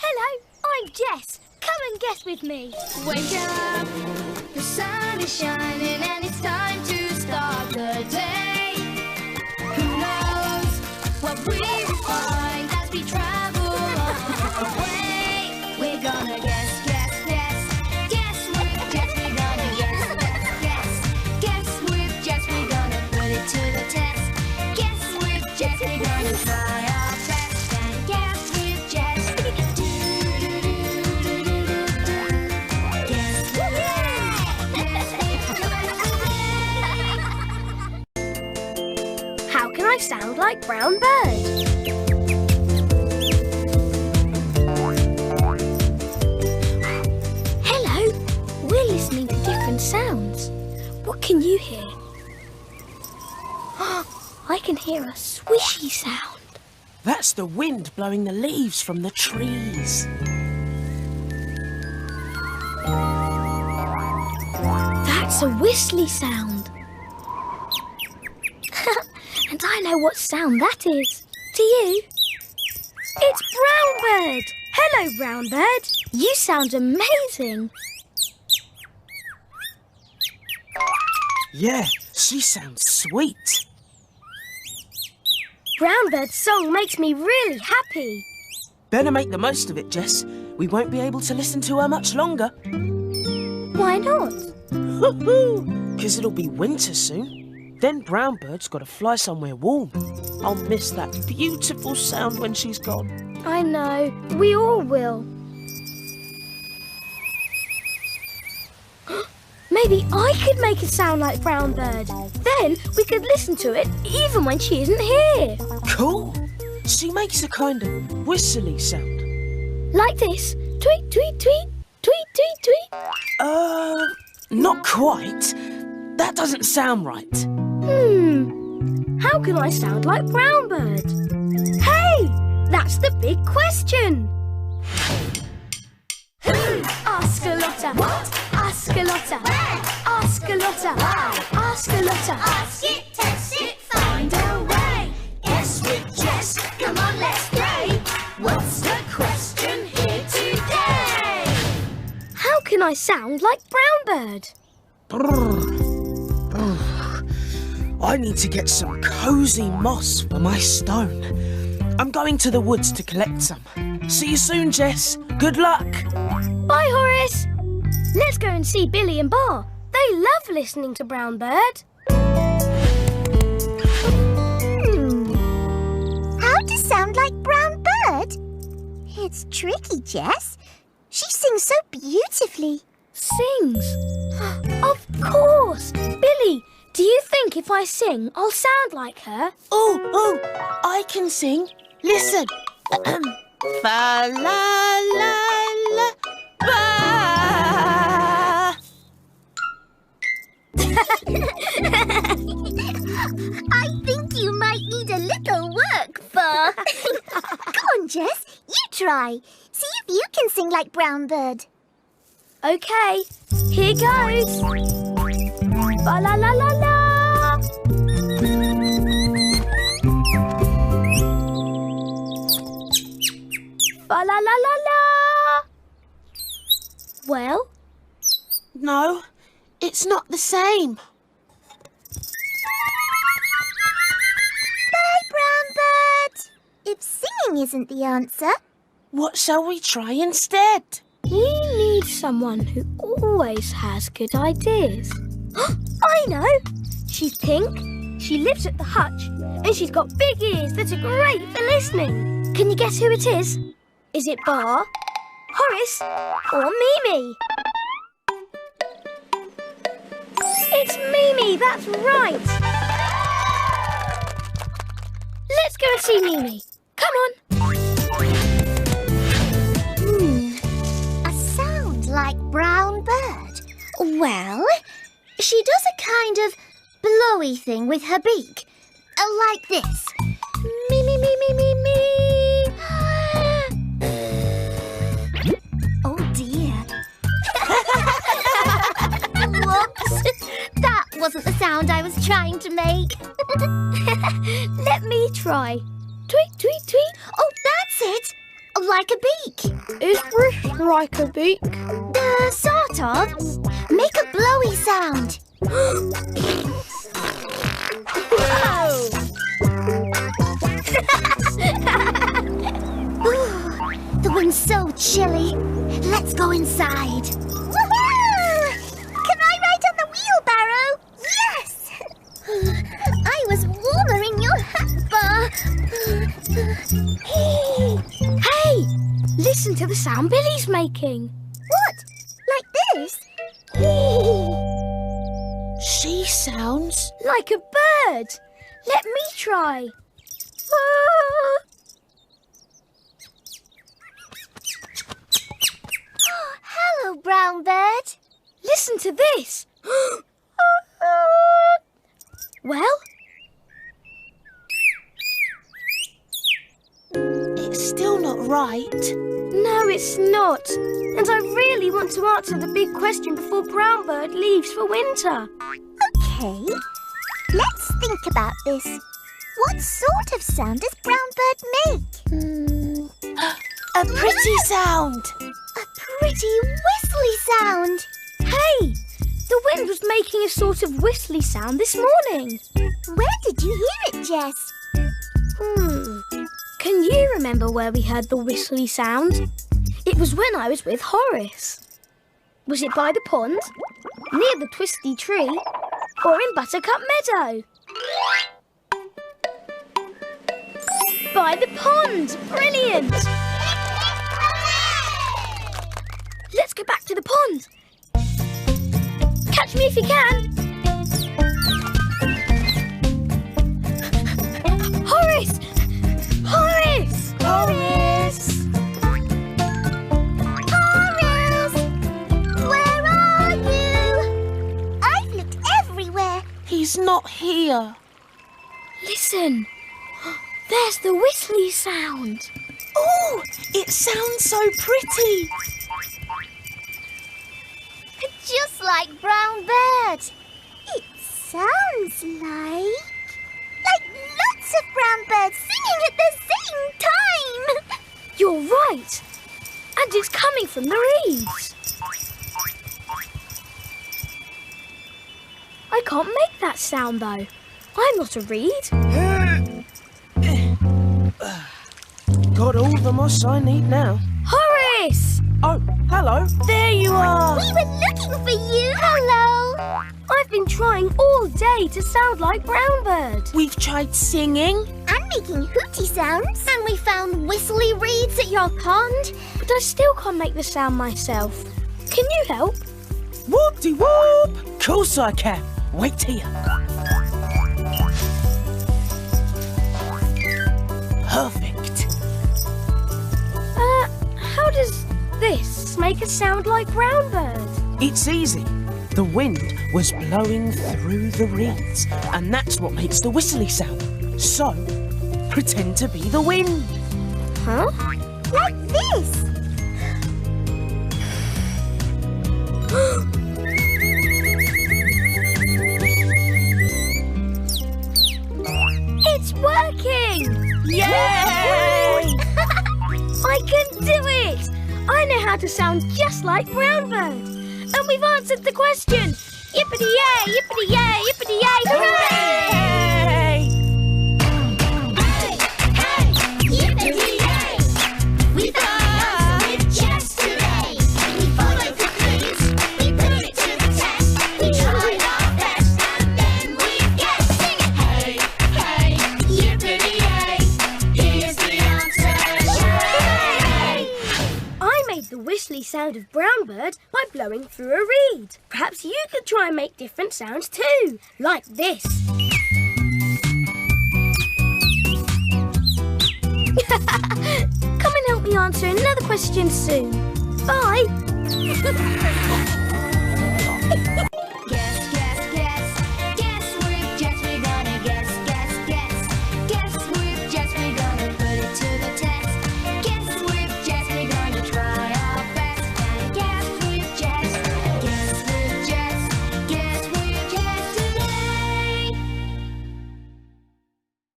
Hello, I'm Jess. Come and guess with me. Wake up, the sun is shining and it's time to start the day. Who knows what we will find as we travel on the way. We're gonna guess, guess, guess. Guess with Jess, we're gonna guess, guess, guess. Guess with Jess, we're gonna put it to the test. Guess with Jess, we're gonna try our best. And guess with Jess. How can I sound like Brown Bird? Hello, we're listening to different sounds. What can you hear? I can hear a swishy sound. That's the wind blowing the leaves from the trees. That's a whistly sound. And I know what sound that is. Do you? It's Brown Bird. Hello, Brown Bird. You sound amazing. Yeah, she sounds sweet. Brown Bird's song makes me really happy. Better make the most of it, Jess. We won't be able to listen to her much longer. Why not? Because it'll be winter soon. Then Brown Bird's got to fly somewhere warm. I'll miss that beautiful sound when she's gone. I know. We all will. Maybe I could make it sound like Brown Bird. Then we could listen to it even when she isn't here. Cool. She makes a kind of whistly sound. Like this. Tweet, tweet, tweet. Tweet, tweet, tweet. Not quite. That doesn't sound right. How can I sound like Brown Bird? Hey! That's the big question. Ask a Lotta. What? Ask a Lotta. Ask a Lotta. Ask a Lotta. Ask it, test it, find a way. Guess with Jess, come on, let's play. What's the question here today? How can I sound like Brown Bird? I need to get some cosy moss for my stone. I'm going to the woods to collect some. See you soon, Jess. Good luck. Bye, Horace. Let's go and see Billy and Bar. They love listening to Brown Bird. How to sound like Brown Bird? It's tricky, Jess. She sings so beautifully. Sings? Of course. Billy, do you think if I sing, I'll sound like her? Oh, I can sing. Listen. Fa la la la ba. I think you might need a little work, Fur. Come on, Jess. You try. See if you can sing like Brown Bird. OK, here goes. Fa la la la la. Fa la la la la. Well? No, it's not the same. Bye, Brown Bird. If singing isn't the answer... What shall we try instead? We need someone who always has good ideas. I know! She's pink, she lives at the hutch, and she's got big ears that are great for listening. Can you guess who it is? Is it Bar, Horace, or Mimi? It's Mimi, that's right! Let's go and see Mimi. Come on. A sound like Brown Bird. Well, she does a kind of blowy thing with her beak. Like this. Me, me, me, me, me, me. Oh, dear. Whoops. That wasn't the sound I was trying to make. Let me try. Tweet, tweet, tweet. Oh, that's it. Like a beak. Is Brish like a beak? Sort of. Make a blowy sound. Whoa! Ooh, the wind's so chilly. Let's go inside. Woohoo! Can I ride on the wheelbarrow? Yes! I was warmer in your hat bar. Hey! Listen to the sound Billy's making. What? Like this? She sounds... Like a bird. Let me try. Hello, brown bird. Listen to this. Well? It's still not right. No, it's not. And I really want to answer the big question before Brown Bird leaves for winter. Okay, let's think about this. What sort of sound does brown bird make? A pretty sound. A pretty whistly sound. Hey! The wind was making a sort of whistly sound this morning. Where did you hear it, Jess? Can you remember where we heard the whistly sound? It was when I was with Horace. Was it by the pond, near the twisty tree, or in Buttercup Meadow? By the pond! Brilliant! Let's go back to the pond. Catch me if you can. Horace! Horace! Horace! Horace! Where are you? I've looked everywhere. He's not here. Listen. There's the whistly sound. Oh, it sounds so pretty. Just like brown bird. It sounds like lots of brown birds singing at the same time. You're right. And it's coming from the reeds. I can't make that sound, though. I'm not a reed. Got all the moss I need now. Horace! Oh, hello. There you are. We were looking for you. Hello. I've been trying all day to sound like Brown Bird. We've tried singing. And making hooty sounds. And we found whistly reeds at your pond. But I still can't make the sound myself. Can you help? Whoop-de-whoop. Course I can. Wait here. Perfect. How does this make a sound like Brown Bird? It's easy. The wind was blowing through the reeds, and that's what makes the whistly sound. So, pretend to be the wind. Huh? Like this. It's working! Yay! I can do it! I know how to sound just like Brown Bird. And we've answered the question. Yippity-yay, yippity-yay, yippity-yay, hooray! Hey, yippee-yay! We found the answer with Jess today. We followed the clues, we put it to the test. We tried our best and then we guessed. Sing it! Hey, yippee-yay! Here's the answer, hooray! I made the whistly sound of Brown Bird by blowing through a reed. Perhaps you could try and make different sounds too, like this. Come and help me answer another question soon. Bye!